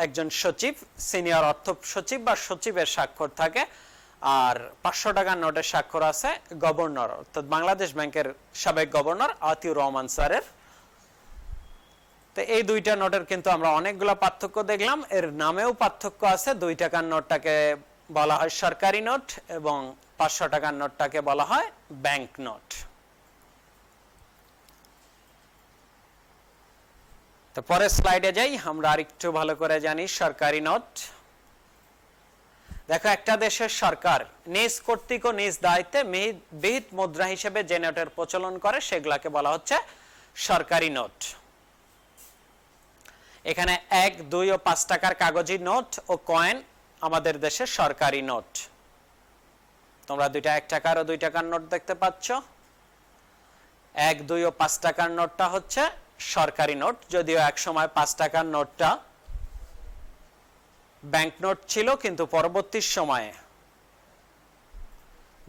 একজন সচিব, সিনিয়র অর্থ সচিব বা সচিবের স্বাক্ষর থাকে, আর 500 টাকার নোটের স্বাক্ষর আছে গভর্নর, অর্থাৎ বাংলাদেশ ব্যাংকের সাবেক গভর্নর আতিউর রহমান স্যারের। তো এই 2টা নোটের কিন্তু আমরা অনেকগুলো পার্থক্য দেখলাম। এর নামেও পার্থক্য আছে। 2 টাকার নোটটাকে বলা হয় সরকারি নোট এবং 500 টাকার নোটটাকে বলা হয় ব্যাংক নোট। তো পরের স্লাইডে যাই, আমরা আরেকটু ভালো করে জানি সরকারি নোট। দেখো, একটা দেশের সরকার নিজ কর্তৃক ও নিজ দায়িত্বে বিহিত মুদ্রা হিসেবে যে নোটের প্রচলন করে সেগুলাকে বলা হচ্ছে সরকারি নোট। এখানে 1, 2 ও 5 টাকার কাগজি নোট ও কয়েন আমাদের দেশের সরকারি নোট। তোমরা 1 টাকার ও 2 টাকার নোট দেখতে পাচ্ছ। 1, 2 ও 5 টাকার নোটটা হচ্ছে সরকারি নোট, যদিও এক সময় 5 টাকার নোটটা ব্যাংক নোট ছিল, কিন্তু পরবর্তী সময়ে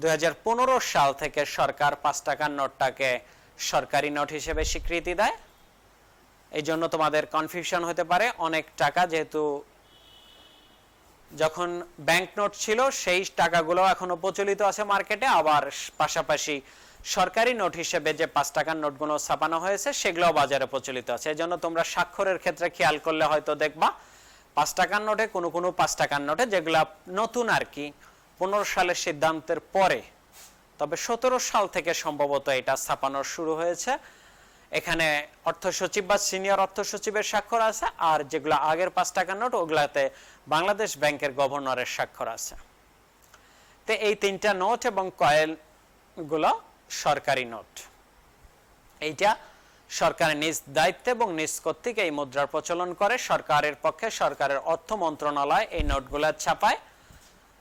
2015 সাল থেকে সরকার 5 টাকার নোটটাকে সরকারি নোট হিসেবে স্বীকৃতি দেয়। এই জন্য তোমাদের কনফিউশন হতে পারে। অনেক টাকা যেহেতু যখন ব্যাংক নোট ছিল সেই টাকাগুলো এখনো প্রচলিত আছে মার্কেটে, আবার পাশাপাশি সরকারি নোট হিসেবে যে 5 টাকার নোটগুলো ছাপানো হয়েছে সেগুলো বাজারে প্রচলিত আছে। এই জন্য তোমরা স্বাক্ষরের ক্ষেত্রে খেয়াল করলে হয়তো দেখবা 5 টাকার নোটে কোনো 5 টাকার নোটে যেগুলা নতুন আর কি 15 সালের সিদ্ধান্তের পরে, তবে 17 সাল থেকে সম্ভবত এটা ছাপানো শুরু হয়েছে। এখানে অর্থ সচিব বা সিনিয়র অর্থ সচিবের স্বাক্ষর আছে, আর যেগুলো আগের 5 টাকার নোট ওগুলাতে বাংলাদেশ ব্যাংকের গভর্নরের স্বাক্ষর আছে। তো এই 3টা নোট এবং কয়েন গুলো সরকারি নোট। এইটা সরকারের নিজ দায়িত্বে এবং নিজ কর্তৃক এই মুদ্রার প্রচলন করে। সরকারের পক্ষে সরকারের অর্থ মন্ত্রণালয় এই নোটগুলো ছাপায়,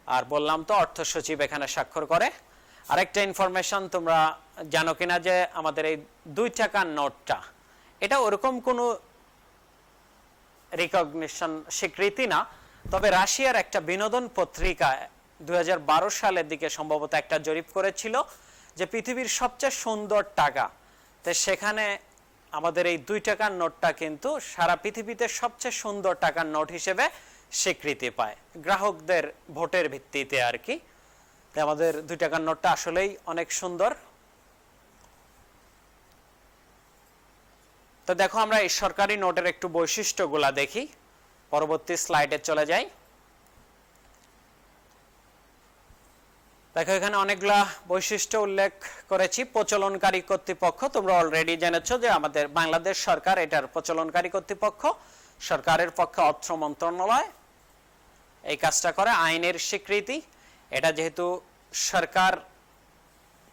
আর বললাম তো অর্থ সচিব এখানে স্বাক্ষর করে। আরেকটা ইনফরমেশন তোমরা জানো কিনা যে আমাদের এই 2 টাকার নোটটা এটা ওরকম কোনো রিকগনিশন স্বীকৃতি না, তবে রাশিয়ার একটা বিনোদন পত্রিকা 2012 সালের দিকে সম্ভবত একটা জরিপ করেছিল যে পৃথিবীর সবচেয়ে সুন্দর টাকা, তো সেখানে আমাদের এই 2 টাকার নোটটা কিন্তু সারা পৃথিবীতে সবচেয়ে সুন্দর টাকার নোট হিসেবে স্বীকৃতি পায়, গ্রাহকদের ভোটের ভিত্তিতে আর কি। আমাদের 2 টাকার নোটটা আসলেই অনেক সুন্দর। তো দেখো, আমরা এই সরকারি নোটের একটু বৈশিষ্ট্যগুলা দেখি, পরবর্তী স্লাইডে চলে যাই। দেখো, এখানে অনেকগুলা বৈশিষ্ট্য উল্লেখ করেছি। প্রচলনকারী কর্তৃপক্ষ তোমরা অলরেডি জেনেছো যে আমাদের বাংলাদেশ সরকার এটার প্রচলনকারী কর্তৃপক্ষ। সরকারের পক্ষে অর্থ মন্ত্রণালয় এই কাজটা করে। আইনের স্বীকৃতি, এটা যেহেতু সরকার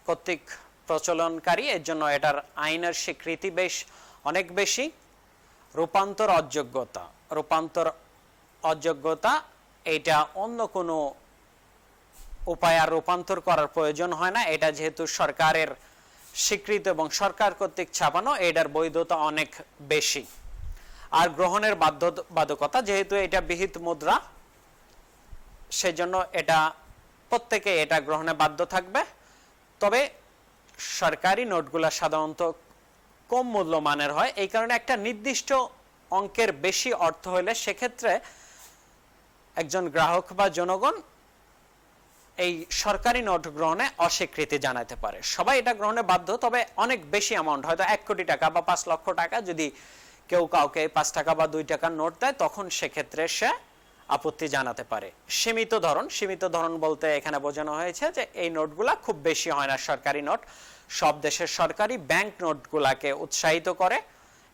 কর্তৃক প্রচলনকারী এর জন্য এটার আইনের স্বীকৃতি অনেক বেশি। রূপান্তর অযোগ্যতা এটা অন্য কোনো উপায় আর রূপান্তর করার প্রয়োজন হয় না। এটা যেহেতু সরকারের স্বীকৃত এবং সরকার কর্তৃক ছাপানো, এটার বৈধতা অনেক বেশি। আর গ্রহণের বাধ্যবাধকতা, যেহেতু এটা বিহিত মুদ্রা সেজন্য এটা প্রত্যেকে এটা গ্রহণে বাধ্য থাকবে। তবে সরকারি নোটগুলা সাধারণত কম মূল্যমানের হয়, এই কারণে একটা নির্দিষ্ট অঙ্কের বেশি অর্থ হলে সেক্ষেত্রে একজন গ্রাহক বা জনগণ এই সরকারি নোট গ্রহণে অস্বীকৃতি জানাতে পারে। সবাই এটা গ্রহণে বাধ্য, তবে অনেক বেশি অ্যামাউন্ট, হয়তো 1 কোটি টাকা বা 5 লক্ষ টাকা যদি কেউ কাউকে 5 টাকা বা 2 টাকার নোট দেয়, তখন সেক্ষেত্রে সে আপত্তি জানাতে পারে। সীমিত ধরন বলতে এখানে বোঝানো হয়েছে যে এই নোটগুলা খুব বেশি হয় না সরকারি নোট, সব দেশের সরকারি ব্যাংক নোটগুলাকে উৎসাহিত করে,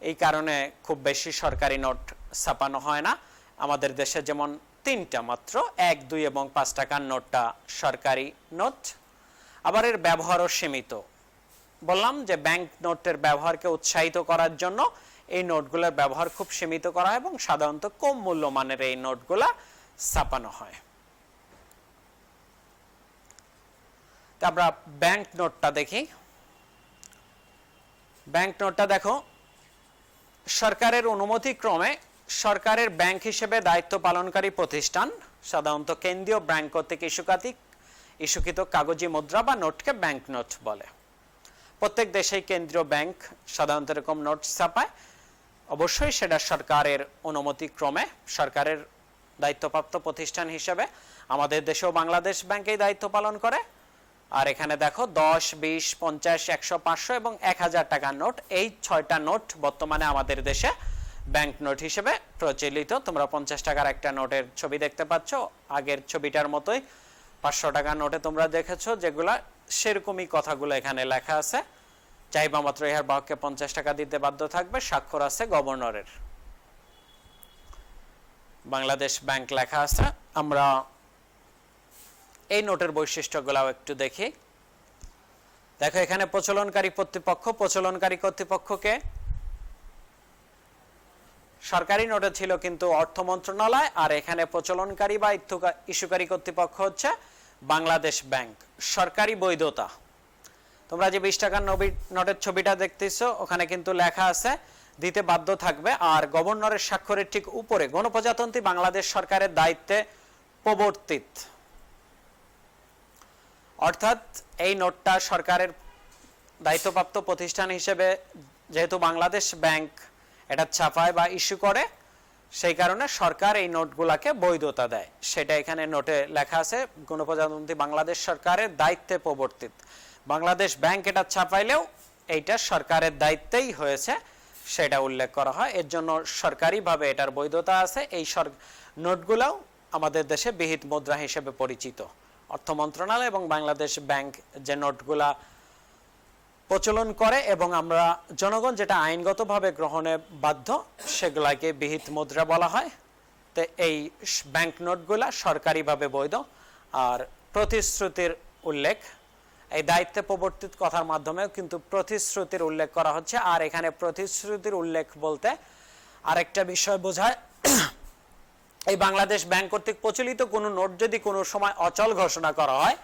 এই কারণে খুব বেশি সরকারি নোট ছাপানো হয় না। আমাদের দেশে যেমন 3টা মাত্র 1, 2 এবং 5 টাকার নোটটা সরকারি নোট। আবার এর ব্যবহারও সীমিত। বললাম যে ব্যাংক নোটের ব্যবহারকে উৎসাহিত করার জন্য এই নোটগুলোর ব্যবহার খুব সীমিত করা হয় এবং সাধারণত কম মূল্যমানের এই নোটগুলা ছাপানো হয়। তা আমরা ব্যাংক নোটটা দেখি। ব্যাংক নোটটা দেখো, সরকারের অনুমতি ক্রমে সরকারের ব্যাংক হিসেবে দায়িত্ব পালনকারী প্রতিষ্ঠান, সাধারণত কেন্দ্রীয় ব্যাংক কর্তৃক ইস্যুকৃত কাগজি মুদ্রা বা নোটকে ব্যাংক নোট বলে। প্রত্যেক দেশেই কেন্দ্রীয় ব্যাংক সাধারণত এরকম নোট ছাপায়, অবশ্যই সেটা সরকারের অনুমতি ক্রমে, সরকারের দায়িত্বপ্রাপ্ত প্রতিষ্ঠান হিসেবে। আমাদের দেশেও বাংলাদেশ ব্যাংক এই দায়িত্ব পালন করে। আর এখানে দেখো 10, 20, 50, 100, 500 এবং 1000 টাকার নোট, এই 6টা নোট বর্তমানে আমাদের দেশে ব্যাংক নোট হিসেবে প্রচলিত। তোমরা 50 টাকার একটা নোটের ছবি দেখতে পাচ্ছ, আগের ছবিটার মতোই 500 টাকার নোটে তোমরা দেখেছো যেগুলা, সেরকমই কথাগুলো এখানে লেখা আছে। চাইবা মাত্র ইহার বাহককে 50 টাকা দিতে বাধ্য থাকবে, স্বাক্ষর আছে গভর্নরের। বাংলাদেশ ব্যাংক লেখা আছে। আমরা এই নোটের বৈশিষ্ট্যগুলো একটু দেখি। দেখো এখানে প্রচলনকারী কর্তৃপক্ষকে সরকারি নোটে ছিল কিন্তু অর্থ মন্ত্রণালয়, আর এখানে প্রচলনকারী বা ইস্যুকারী কর্তৃপক্ষ হচ্ছে বাংলাদেশ ব্যাংক। সরকারি বৈধতা, তোমরা যে 20 টাকার নোটের ছবিটা দেখতেছো ওখানে কিন্তু লেখা আছে দিতে বাধ্য থাকবে, আর গভর্নরের স্বাক্ষরের ঠিক উপরে গণপ্রজাতন্ত্রী বাংলাদেশ সরকারের দায়িত্বে প্রবর্তিত। অর্থাৎ এই নোটটা সরকারের দায়িত্বপ্রাপ্ত প্রতিষ্ঠান হিসেবে যেহেতু বাংলাদেশ ব্যাংক এটা ছাপায় বা ইস্যু করে, সেই কারণে সরকার এই নোটগুলাকে বৈধতা দেয়। সেটা এখানে নোটে লেখা আছে, গণপ্রজাতন্ত্রী বাংলাদেশ সরকারের দায়িত্বে প্রবর্তিত। বাংলাদেশ ব্যাংক এটা ছাপাইলেও এইটা সরকারের দায়িত্বেই হয়েছে সেটা উল্লেখ করা হয়, এর জন্য সরকারিভাবে এটার বৈধতা আছে। এই নোটগুলাও আমাদের দেশে বিহিত মুদ্রা হিসেবে পরিচিত। অর্থ মন্ত্রণালয় এবং বাংলাদেশ ব্যাংক যে নোটগুলা প্রচলন করে এবং আমরা জনগণ যেটা আইনগতভাবে গ্রহণে বাধ্য, সেগুলাকে বিহিত মুদ্রা বলা হয়। তো এই ব্যাংক নোটগুলা সরকারিভাবে বৈধ। আর প্রতিশ্রুতির উল্লেখ, এই দায়িত্বে প্রবর্তিত কথার মাধ্যমেও কিন্তু প্রতিশ্রুতির উল্লেখ করা হচ্ছে। আর এখানে প্রতিশ্রুতির উল্লেখ বলতে আরেকটা বিষয় বোঝায়, এই বাংলাদেশ ব্যাংক কর্তৃক প্রচলিত কোনো নোট যদি কোনো সময় অচল ঘোষণা করা হয়,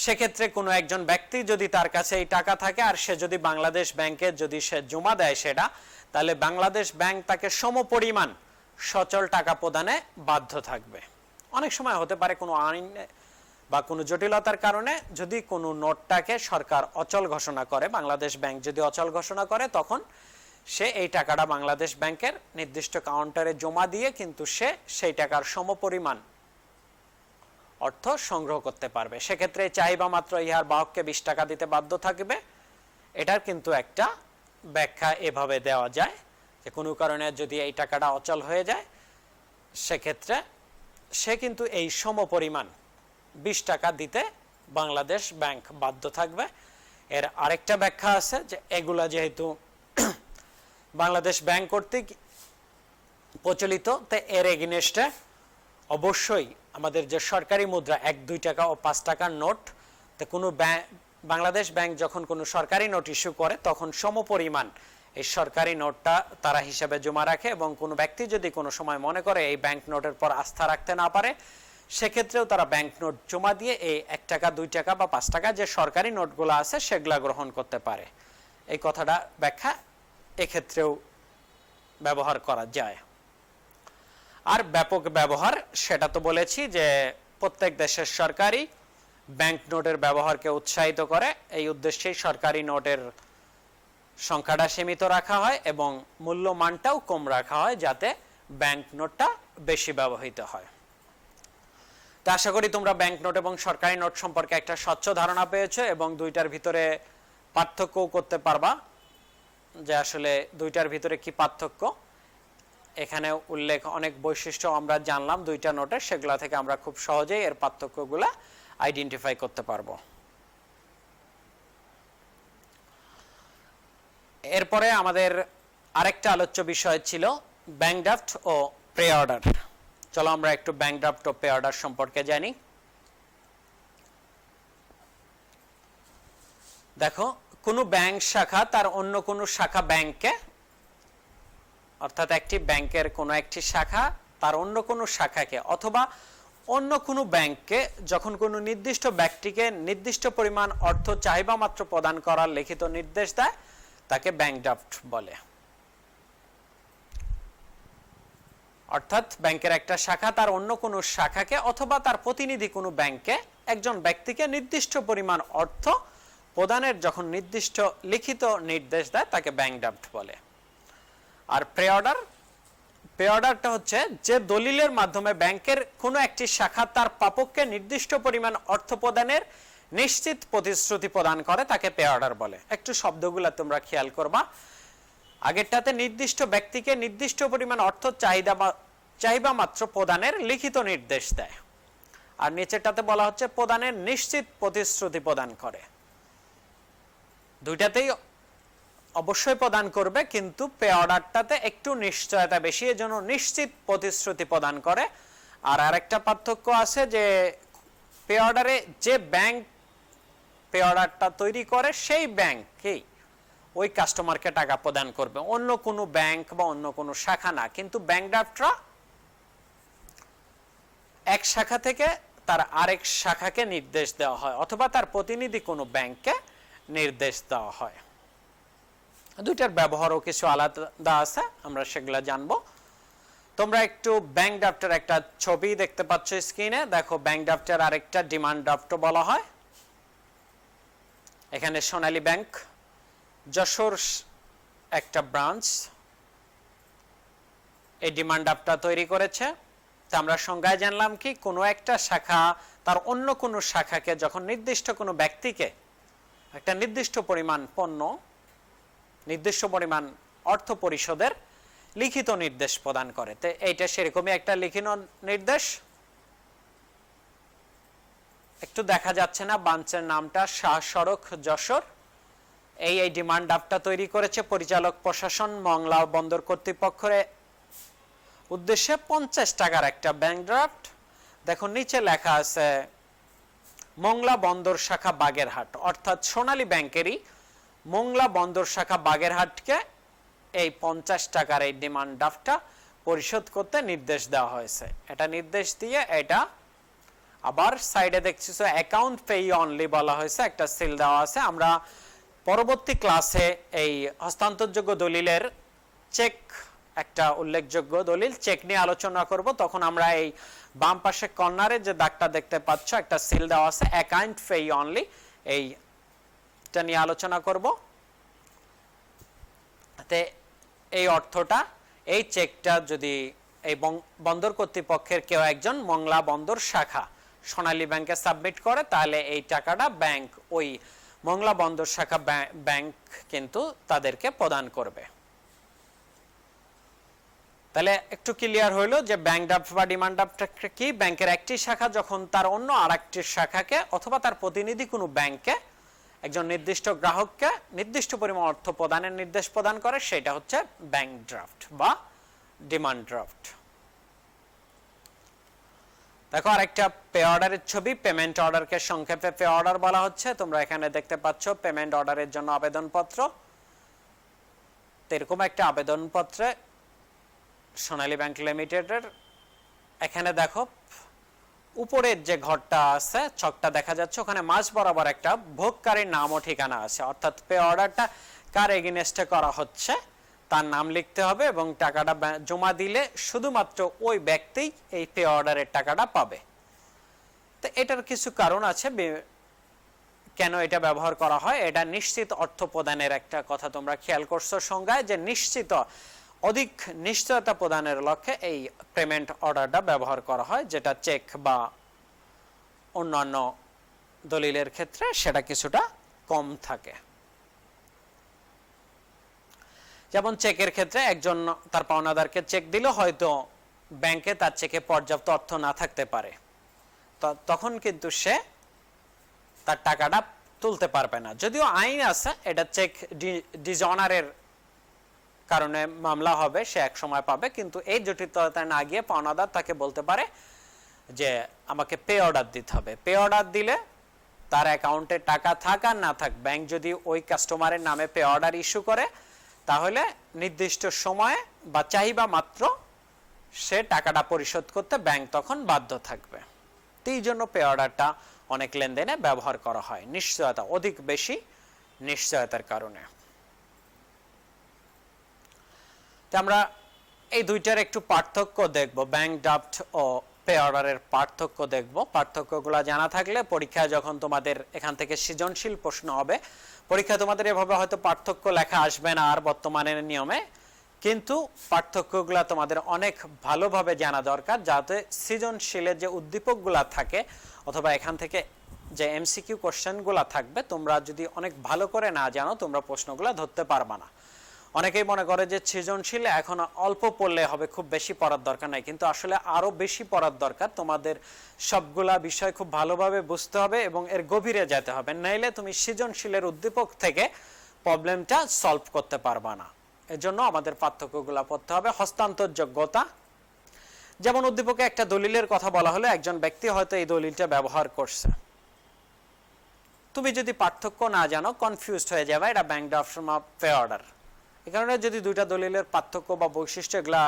সেক্ষেত্রে কোনো একজন ব্যক্তি যদি তার কাছে এই টাকা থাকে আর সে যদি বাংলাদেশ ব্যাংকে যদি সে জমা দেয় সেটা, তাহলে বাংলাদেশ ব্যাংক তাকে সমপরিমাণ সচল টাকা প্রদানে বাধ্য থাকবে। অনেক সময় হতে পারে কোনো আইন বা কোনো জটিলতার কারণে যদি কোনো নোটটাকে সরকার অচল ঘোষণা করে, বাংলাদেশ ব্যাংক যদি অচল ঘোষণা করে, তখন সে এই টাকাটা বাংলাদেশ ব্যাংকের নির্দিষ্ট কাউন্টারে জমা দিয়ে কিন্তু সে সেই টাকার সমপরিমাণ অর্থ সংগ্রহ করতে পারবে। সেক্ষেত্রে চাইবা মাত্র ইহার বাহককে 20 টাকা দিতে বাধ্য থাকবে। এটার কিন্তু একটা ব্যাখ্যা এভাবে দেওয়া যায় যে কোনো কারণে যদি এই টাকাটা অচল হয়ে যায়, সেক্ষেত্রে সে কিন্তু এই সমপরিমাণ 20 টাকা দিতে বাংলাদেশ ব্যাংক বাধ্য থাকবে। এর আরেকটা ব্যাখ্যা আছে যে এগুলা যেহেতু বাংলাদেশ ব্যাংক কর্তৃক প্রচলিত, তো এর এগেইনস্টে অবশ্যই আমাদের যে সরকারি মুদ্রা 1, 2 টাকা ও 5 টাকার নোট, তো কোনো বাংলাদেশ ব্যাংক যখন কোনো সরকারি নোট ইস্যু করে তখন সমপরিমাণ এই সরকারি নোটটা তারা হিসাবে জমা রাখে, এবং কোনো ব্যক্তি যদি কোনো সময় মনে করে এই ব্যাংক নোটের পর আস্থা রাখতে না পারে, সেক্ষেত্রেও তারা ব্যাংক নোট জমা দিয়ে এই 1 টাকা, 2 টাকা বা 5 টাকা যে সরকারি নোটগুলো আছে সেগুলা গ্রহণ করতে পারে। এই কথাটা ব্যাখ্যা এক্ষেত্রেও ব্যবহার করা যায়। আর ব্যাপক ব্যবহার, সেটা তো বলেছি যে প্রত্যেক দেশের সরকারি ব্যাংক নোটের ব্যবহারকে উৎসাহিত করে, এই উদ্দেশ্যেই সরকারি নোটের সংখ্যাটা সীমিত রাখা হয় এবং মূল্যমানটাও কম রাখা হয় যাতে ব্যাংক নোটটা বেশি ব্যবহৃত হয়। তো আশা করি তোমরা ব্যাংক নোট এবং সরকারি নোট সম্পর্কে একটা স্বচ্ছ ধারণা পেয়েছো এবং দুইটার ভিতরে পার্থক্যও করতে পারবা যে আসলে দুইটার ভিতরে কি পার্থক্য। এখানে উল্লেখ অনেক বৈশিষ্ট্য আমরা জানলাম দুইটা নোটে, সেগুলা থেকে আমরা খুব সহজেই এর পার্থক্যগুলা আইডেন্টিফাই করতে পারবো। এরপরে আমাদের আরেকটা আলোচ্য বিষয় ছিল ব্যাংক ড্রাফট ও প্রি অর্ডার। চলো আমরা একটু ব্যাংক ড্রাফট ও প্রি অর্ডার সম্পর্কে জানি। দেখো, কোনো ব্যাংক শাখা তার অন্য কোনো শাখা ব্যাংকে, অর্থাৎ একটি ব্যাংকের কোনো একটি শাখা তার অন্য কোনো শাখাকে অথবা অন্য কোনো ব্যাংককে যখন কোনো নির্দিষ্ট ব্যক্তিকে নির্দিষ্ট পরিমাণ অর্থ চাহিদা মাত্র প্রদান করার লিখিত নির্দেশ দেয় তাকে ব্যাংক ড্রাফট বলে। অর্থাৎ ব্যাংকের একটা শাখা তার অন্য কোনো শাখাকে অথবা তার প্রতিনিধি কোনো ব্যাংকে একজন ব্যক্তিকে নির্দিষ্ট পরিমাণ অর্থ প্রদানের যখন নির্দিষ্ট লিখিত নির্দেশ দেয় তাকে ব্যাংক ড্রাফট বলে। আর প্রি অর্ডার, প্রি অর্ডারটা হচ্ছে যে দলিলের মাধ্যমে ব্যাংকের কোনো একটি শাখা তার প্রাপককে নির্দিষ্ট পরিমাণ অর্থ প্রদানের নিশ্চিত প্রতিশ্রুতি প্রদান করে তাকে প্রি অর্ডার বলে। একটু শব্দগুলো তোমরা খেয়াল করবা। আগেরটাতে নির্দিষ্ট ব্যক্তিকে নির্দিষ্ট পরিমাণ অর্থ চাহিদা মাত্র প্রদানের লিখিত নির্দেশ দেয়, আর নিচেরটাতে বলা হচ্ছে প্রদানের নিশ্চিত প্রতিশ্রুতি প্রদান করে। দুইটাতেই অবশ্যই প্রদান করবে, কিন্তু পে অর্ডারটাতে একটু নিশ্চয়তা বেশি, এজন্য নিশ্চিত প্রতিশ্রুতি প্রদান করে। আর আরেকটা পার্থক্য আছে যে পে অর্ডারে যে ব্যাংক পে অর্ডারটা তৈরি করে সেই ব্যাংকেই ওই কাস্টমারকে টাকা প্রদান করবে, অন্য কোনো ব্যাংক বা অন্য কোনো শাখা না। কিন্তু ব্যাংক ড্রাফটরা এক শাখা থেকে তার আরেক শাখাকে নির্দেশ দেওয়া হয় অথবা তার প্রতিনিধি কোনো ব্যাংককে নির্দেশ দেওয়া হয়। দুইটার ব্যবহারও কিছু আলাদা আছে, আমরা সেগুলো জানবো। তোমরা একটু ব্যাংক ড্রাফটের একটা ছবি দেখতে পাচ্ছ স্ক্রিনে। দেখো, ব্যাংক ড্রাফটের আরেকটা ডিমান্ড ড্রাফটও বলা হয়। এখানে সোনালী ব্যাংক যশোর একটা ব্রাঞ্চ এই ডিমান্ড ড্রাফটটা তৈরি করেছে। তা আমরা সংজ্ঞায় জানলাম কি, কোনো একটা শাখা তার অন্য কোনো শাখাকে যখন নির্দিষ্ট কোনো ব্যক্তিকে একটা নির্দিষ্ট পরিমাণ পণ্য, নির্দিষ্ট পরিমাণ অর্থ পরিশোধের লিখিত নির্দেশ প্রদান করে। তো এইটা সেরকমই একটা লিখিত নির্দেশ। একটু দেখা যাচ্ছে না ব্রাঞ্চের নামটা, শাহ সড়ক যশোর। এই ডিমান্ড ড্রাফটটা তৈরি করেছে পরিচালক প্রশাসন মংলা বন্দর কর্তৃপক্ষের উদ্দেশ্যে 50 টাকার একটা ব্যাংক ড্রাফট। দেখো নিচে লেখা আছে মংলা বন্দর শাখা বাগেরহাট, অর্থাৎ সোনালী ব্যাংকেরই মংলা বন্দর শাখা বাগেরহাটকে এই 50 টাকার এই ডিমান্ড ড্রাফটটা পরিশোধ করতে নির্দেশ দেওয়া হয়েছে। এটা নির্দেশ দিয়ে এটা আবার সাইডে দেখছিস অ্যাকাউন্ট পে অনলি বলা হয়েছে, একটা সিল দেওয়া আছে। আমরা পরবর্তী ক্লাসে এই হস্তান্তরযোগ্য দলিলের চেক, একটা উল্লেখযোগ্য দলিল চেক নিয়ে আলোচনা করব। তখন আমরা এই বাম পাশে কর্নারে যে দাগটা দেখতে পাচ্ছ একটা সিল দেওয়া আছে অ্যাকাউন্ট পে অনলি, এইটা নিয়ে আলোচনা করব। এই অর্থটা, এই চেকটা যদি এই বন্দর কর্তৃপক্ষের কেউ একজন মংলা বন্দর শাখা সোনালী ব্যাংকে সাবমিট করে, তাহলে এই টাকাটা ব্যাংক, ওই মংলা বন্দর শাখা ব্যাংক কিন্তু তাদেরকে প্রদান করবে। তাহলে একটু ক্লিয়ার হইলো যে ব্যাংক ড্রাফট বা ডিমান্ড ড্রাফট কি, ব্যাংকের একটি শাখা যখন তার অন্য আরেকটি শাখাকে অথবা তার প্রতিনিধি কোনো ব্যাংকে একজন নির্দিষ্ট গ্রাহককে নির্দিষ্ট পরিমাণ অর্থ প্রদানের নির্দেশ প্রদান করে, সেটা হচ্ছে ব্যাংক ড্রাফট বা ডিমান্ড ড্রাফট। দেখো আরেকটা পে অর্ডারের ছবি, পেমেন্ট অর্ডারকে সংক্ষেপে পে অর্ডার বলা হচ্ছে। তোমরা এখানে দেখতে পাচ্ছ পেমেন্ট অর্ডারের জন্য আবেদনপত্র। এরকম একটা আবেদনপত্রে সোনালী ব্যাংক লিমিটেডের এখানে দেখো উপরের যে ঘরটা আছে, ছকটা দেখা যাচ্ছে, ওখানে মাঝ বরাবর একটা ভোগকারীর নাম ও ঠিকানা আছে। অর্থাৎ পে অর্ডারটা কার এগেইনস্টে করা হচ্ছে তার নাম লিখতে হবে এবং টাকাটা জমা দিলে শুধুমাত্র ওই ব্যক্তিই এই পে অর্ডারের টাকাটা পাবে। তো এটার কিছু কারণ আছে কেন এটা ব্যবহার করা হয়। এটা নিশ্চিত অর্থ প্রদানের একটা কথা তোমরা খেয়াল করছো সংজ্ঞায়, যে নিশ্চিত অধিক নিশ্চয়তা প্রদানের লক্ষ্যে এই পেমেন্ট অর্ডারটা ব্যবহার করা হয়, যেটা চেক বা অন্যান্য দলিলের ক্ষেত্রে সেটা কিছুটা কম থাকে। যেমন চেকের ক্ষেত্রে একজন তার পাওনাদারকে চেক দিল, হয়তো ব্যাংকে তার চেকে পর্যাপ্ত অর্থ না থাকতে পারে, তখন কিন্তু সে তার টাকাটা তুলতে পারবে না। যদিও আইন আছে, এটা চেক ডিসঅনারের কারণে মামলা হবে, সে এক সময় পাবে, কিন্তু এই জটিলতায় না গিয়ে পাওনাদার তাকে বলতে পারে যে আমাকে পে অর্ডার দিতে হবে। পে অর্ডার দিলে তার অ্যাকাউন্টে টাকা থাক আর না থাক, ব্যাংক যদি ওই কাস্টমারের নামে পে অর্ডার ইস্যু করে, তাহলে নির্দিষ্ট সময়ে বা চাহিদা মাত্র সে টাকাটা পরিশোধ করতে ব্যাংক তখন বাধ্য থাকবে। এই জন্য পে অর্ডারটা অনেক লেনদেনে ব্যবহার করা হয়, নিশ্চয়তা, অধিক বেশি নিশ্চয়তার কারণে। আমরা এই দুইটার একটু পার্থক্য দেখব, ব্যাংক ড্রাফট ও পে অর্ডারের পার্থক্য দেখব। পার্থক্যগুলো জানা থাকলে পরীক্ষায় যখন তোমাদের এখান থেকে সৃজনশীল প্রশ্ন হবে, পরীক্ষায় তোমাদের এভাবে হয়তো পার্থক্য লেখা আসবে না আর বর্তমানের নিয়মে, কিন্তু পার্থক্যগুলো তোমাদের অনেক ভালোভাবে জানা দরকার, যাতে সৃজনশীলের যে উদ্দীপকগুলো থাকে অথবা এখান থেকে যে এমসিকিউ কোশ্চেনগুলো থাকবে, তোমরা যদি অনেক ভালো করে না জানো তোমরা প্রশ্নগুলো ধরতে পারবা না। অনেকেই মনে করে যে সৃজনশীল এখন অল্প পড়লে হবে, খুব বেশি পড়ার দরকার নাই, কিন্তু আসলে আরো বেশি পড়ার দরকার। তোমাদের সবগুলা বিষয় খুব ভালোভাবে বুঝতে হবে এবং এর গভীরে যেতে হবে, নাইলে তুমি সৃজনশীলের উদ্দীপক থেকে প্রবলেমটা সলভ করতে পারবা না। এজন্য আমাদের পার্থক্যগুলো পড়তে হবে। হস্তান্তর যোগ্যতা, যেমন উদ্দীপকে একটা দলিলের কথা বলা হলো, একজন ব্যক্তি হয়তো এই দলিলটা ব্যবহার করছে, তুমি যদি পার্থক্য না জানো কনফিউজড হয়ে যাবে, এটা ব্যাংক ড্রাফট বা পে অর্ডার। এই কারণে যদি দুইটা দলিলের পার্থক্য বা বৈশিষ্ট্য এগুলা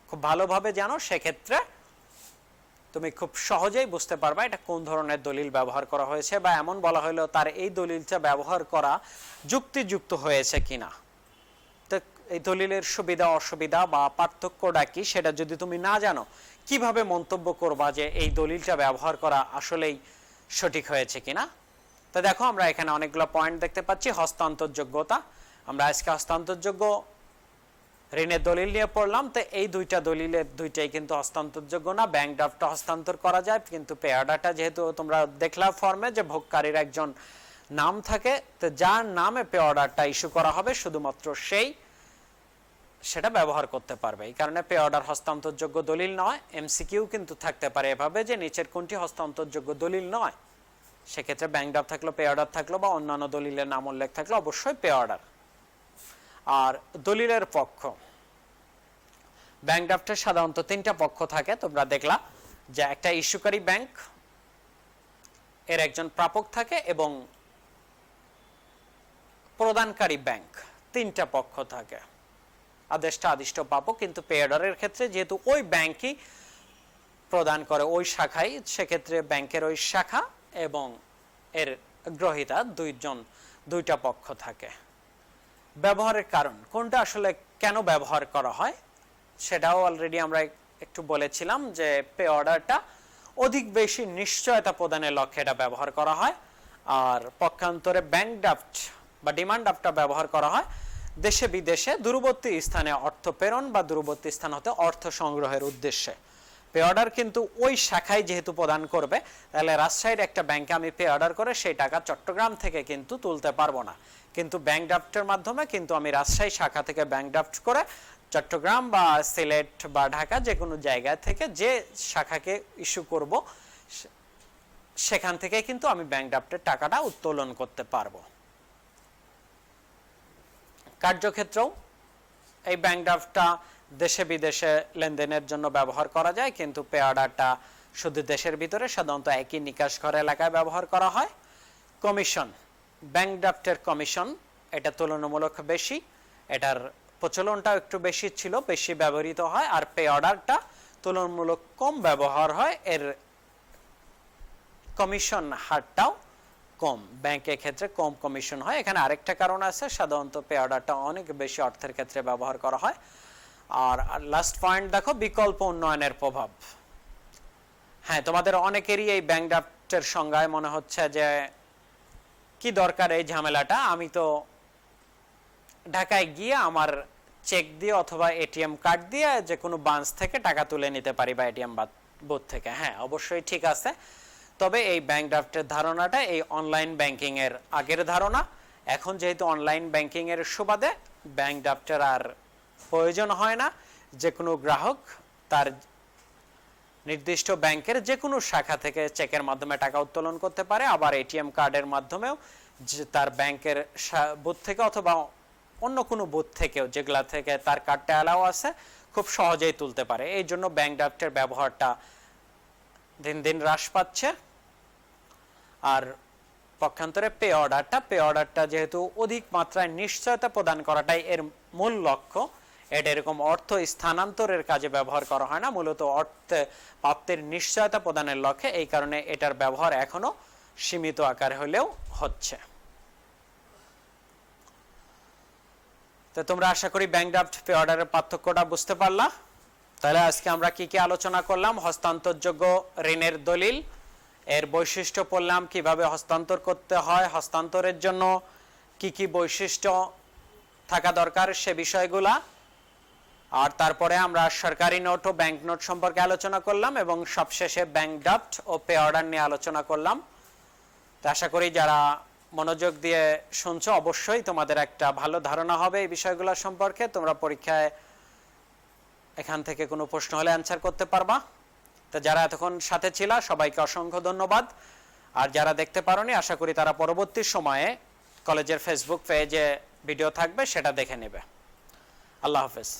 খুব ভালোভাবে জানো, সেক্ষেত্রে তুমি খুব সহজেই বুঝতে পারবা এটা কোন ধরনের দলিল ব্যবহার করা হয়েছে, বা এমন বলা হলো তার এই দলিলটা ব্যবহার করা যুক্তিযুক্ত হয়েছে কিনা। তো এই দলিলের সুবিধা অসুবিধা বা পার্থক্যটা কি সেটা যদি তুমি না জানো, কিভাবে মন্তব্য করবা যে এই দলিলটা ব্যবহার করা আসলেই সঠিক হয়েছে কিনা। তো দেখো আমরা এখানে অনেকগুলো পয়েন্ট দেখতে পাচ্ছি। হস্তান্তর যোগ্যতা, আমরা আজকে হস্তান্তরযোগ্য ঋণের দলিল নিয়ে পড়লাম, তো এই দুইটা দলিলের দুইটাই কিন্তু হস্তান্তরযোগ্য না। ব্যাংক ড্রাফটটা হস্তান্তর করা যায়, কিন্তু পে অর্ডারটা যেহেতু তোমরা দেখলা ফর্মে যে ভোগকারীর একজন নাম থাকে, তো যার নামে পে অর্ডারটা ইস্যু করা হবে শুধুমাত্র সেই সেটা ব্যবহার করতে পারবে। এই কারণে পে অর্ডার হস্তান্তরযোগ্য দলিল নয়। এমসিকিউ কিন্তু থাকতে পারে এভাবে যে নিচের কোনটি হস্তান্তরযোগ্য দলিল নয়, সেক্ষেত্রে ব্যাংক ড্রাফট থাকলো, পে অর্ডার থাকলো বা অন্যান্য দলিলের নাম উল্লেখ থাকলো, অবশ্যই পে অর্ডার। আর দলিলের পক্ষ, ব্যাংক ড্রাফটের সাধারণত তিনটা পক্ষ থাকে, তোমরা দেখলা যে একটা ইস্যুকারী ব্যাংক, এর একজন প্রাপক থাকে এবং প্রদানকারী ব্যাংক, তিনটা পক্ষ থাকে, আদেষ্টা আদিষ্ট প্রাপক। কিন্তু পে অর্ডারের ক্ষেত্রে যেহেতু ওই ব্যাংকই প্রদান করে ওই শাখায়, সেক্ষেত্রে ব্যাংকের ওই শাখা এবং এর গ্রহীতা দুইটা পক্ষ থাকে। ব্যবহারের কারণ কোনটা, আসলে কেন ব্যবহার করা হয় সেটাও অলরেডি আমরা একটু বলেছিলাম, যে পে অর্ডারটা অধিক বেশি নিশ্চয়তা প্রদানের লক্ষ্যে এটা ব্যবহার করা হয়, আর পক্ষান্তরে ব্যাংক ড্রাফট বা ডিমান্ড ড্রাফটটা ব্যবহার করা হয় দেশে বিদেশে দূরবর্তী স্থানে অর্থ প্রেরণ বা দূরবর্তী স্থান হতে অর্থ সংগ্রহের উদ্দেশ্যে। পে অর্ডার কিন্তু ওই শাখায় যেহেতু প্রদান করবে, তাহলে রাজশাহীর একটা ব্যাংকে আমি পে অর্ডার করে সেই টাকা চট্টগ্রাম থেকে কিন্তু তুলতে পারবো না, কিন্তু ব্যাংক ড্রাফটের মাধ্যমে কিন্তু আমি রাজশাহী শাখা থেকে ব্যাংক ড্রাফট করে চট্টগ্রাম বা সিলেট বা ঢাকা যে কোনো জায়গা থেকে যে শাখাকে ইস্যু করব সেখান থেকে কিন্তু আমি ব্যাংক ড্রাফটের টাকাটা উত্তোলন করতে পারবো। কার্যক্ষেত্রেও এই ব্যাংক ড্রাফটটা দেশে বিদেশে লেনদেনের জন্য ব্যবহার করা যায়, কিন্তু পে অর্ডারটা শুধু দেশের ভিতরে সাধারণত একই নিকাশ ঘর এলাকায় ব্যবহার করা হয়। কমিশন, ব্যাংক ড্রাফটের কমিশন এটা তুলনামূলক বেশি, এটার প্রচলনটাও একটু বেশি ছিল, বেশি ব্যবহৃত হয়, আর পে অর্ডারটা তুলনামূলক কম ব্যবহার হয়, এর কমিশন হারটাও কম, ব্যাংকের ক্ষেত্রে কম কমিশন হয়। এখানে আরেকটা কারণ আছে, সাধারণত পে অর্ডারটা অনেক বেশি অর্থের ক্ষেত্রে ব্যবহার করা হয়। আর লাস্ট পয়েন্ট দেখো, বিকল্প উন্নয়নের প্রভাব। হ্যাঁ, তোমাদের অনেকেরই এই ব্যাংক ড্রাফটের সংজ্ঞায় মনে হচ্ছে যে কি দরকার এই ঝামেলাটা, আমি তো ঢাকায় গিয়ে আমার চেক দিয়ে অথবা এটিএম কার্ড দিয়ে যে কোনো ব্রাঞ্চ থেকে টাকা তুলে নিতে পারি বা এটিএম বুথ থেকে। হ্যাঁ, অবশ্যই ঠিক আছে, তবে এই ব্যাংক ড্রাফটের ধারণাটা এই অনলাইন ব্যাংকিং এর আগের ধারণা, এখন যেহেতু অনলাইন ব্যাংকিং এর সুবাদে ব্যাংক ড্রাফটের আর প্রয়োজন হয় না। যে কোনো গ্রাহক তার নির্দিষ্ট ব্যাংকের যে কোনো শাখা থেকে চেকের মাধ্যমে টাকা উত্তোলন করতে পারে, আবার এটিএম কার্ডের মাধ্যমেও তার ব্যাংকের বুথ থেকে অথবা অন্য কোনো বুথ থেকেও যেগুলা থেকে তার কার্ডটা অ্যালাউ আছে খুব সহজেই তুলতে পারে। এই জন্য ব্যাংক ড্রাফটের ব্যবহারটা দিন দিন হ্রাস পাচ্ছে। আর পক্ষান্তরে পে অর্ডারটা যেহেতু অধিক মাত্রায় নিশ্চয়তা প্রদান করাটাই এর মূল লক্ষ্য, এটা এরকম অর্থ স্থানান্তরের কাজে ব্যবহার করা হয় না, মূলত অর্থ প্রাপ্তির নিশ্চয়তা প্রদানের লক্ষ্যে। এই কারণে এটার ব্যবহার এখনো সীমিত আকারে হলেও হচ্ছে। তো তোমরা আশা করি ব্যাংক ড্রাফট পে অর্ডারের পার্থক্যটা বুঝতে পারলা। তাহলে আজকে আমরা কি কি আলোচনা করলাম? হস্তান্তরযোগ্য ঋণের দলিল, এর বৈশিষ্ট্য পড়লাম, কিভাবে হস্তান্তর করতে হয়, হস্তান্তরের জন্য কি কি বৈশিষ্ট্য থাকা দরকার সে বিষয়গুলা। আর তারপরে আমরা সরকারি নোট ও ব্যাংক নোট সম্পর্কে আলোচনা করলাম এবং সবশেষে ব্যাংক ড্রাফট ও পে অর্ডার নিয়ে আলোচনা করলাম। তো আশা করি যারা মনোযোগ দিয়ে শুনছো অবশ্যই তোমাদের একটা ভালো ধারণা হবে এই বিষয়গুলো সম্পর্কে। তোমরা পরীক্ষায় এখান থেকে কোনো প্রশ্ন হলে অ্যান্সার করতে পারবা। তো যারা এতক্ষণ সাথে ছিল সবাইকে অসংখ্য ধন্যবাদ। আর যারা দেখতে পারোনি আশা করি তারা পরবর্তী সময়ে কলেজের ফেসবুক পেজে ভিডিও থাকবে সেটা দেখে নেবে। আল্লাহ হাফেজ।